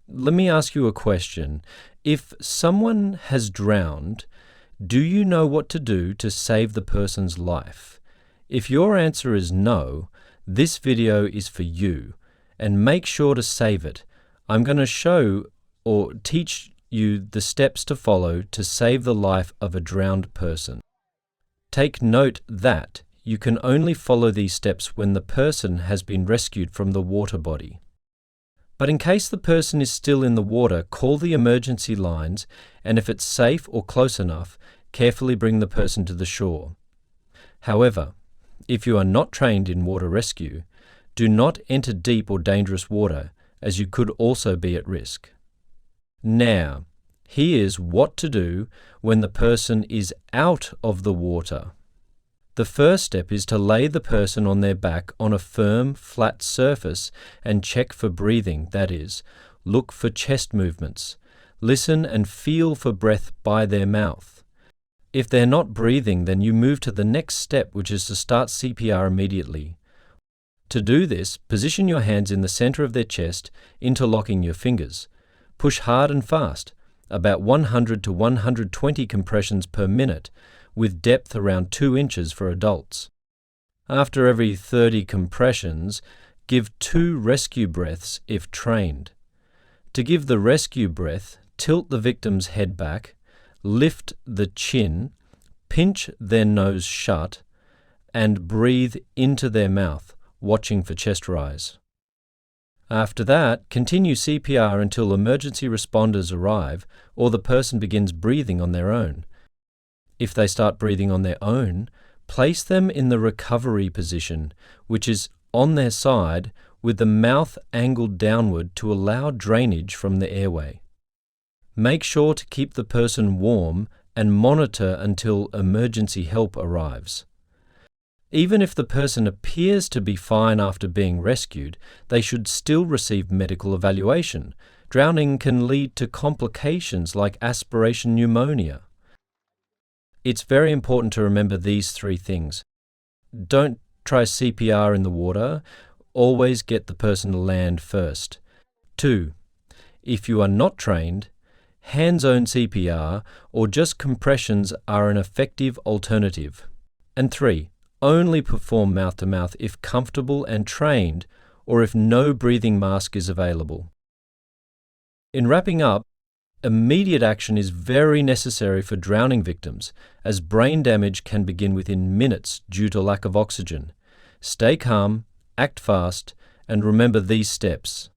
let me ask you a question. If someone has drowned, do you know what to do to save the person's life? If your answer is no, this video is for you, and make sure to save it. I'm going to show or teach you the steps to follow to save the life of a drowned person. Take note that you can only follow these steps when the person has been rescued from the water body. But in case the person is still in the water, call the emergency lines, and if it's safe or close enough, carefully bring the person to the shore. However, if you are not trained in water rescue, do not enter deep or dangerous water, as you could also be at risk. Now, here's what to do when the person is out of the water. The first step is to lay the person on their back on a firm, flat surface and check for breathing, that is, look for chest movements. Listen and feel for breath by their mouth. If they're not breathing, then you move to the next step, which is to start CPR immediately. To do this, position your hands in the center of their chest, interlocking your fingers. Push hard and fast, about 100 to 120 compressions per minute, with depth around 2 inches for adults. After every 30 compressions, give 2 rescue breaths if trained. To give the rescue breath, tilt the victim's head back, lift the chin, pinch their nose shut, and breathe into their mouth, watching for chest rise. After that, continue CPR until emergency responders arrive or the person begins breathing on their own. If they start breathing on their own, place them in the recovery position, which is on their side with the mouth angled downward to allow drainage from the airway. Make sure to keep the person warm and monitor until emergency help arrives. Even if the person appears to be fine after being rescued, they should still receive medical evaluation. Drowning can lead to complications like aspiration pneumonia. It's very important to remember these 3 things. Don't try CPR in the water. Always get the person to land first. 2. If you are not trained, hands-on CPR or just compressions are an effective alternative. And 3. Only perform mouth-to-mouth if comfortable and trained, or if no breathing mask is available. In wrapping up, immediate action is very necessary for drowning victims, as brain damage can begin within minutes due to lack of oxygen. Stay calm, act fast, and remember these steps.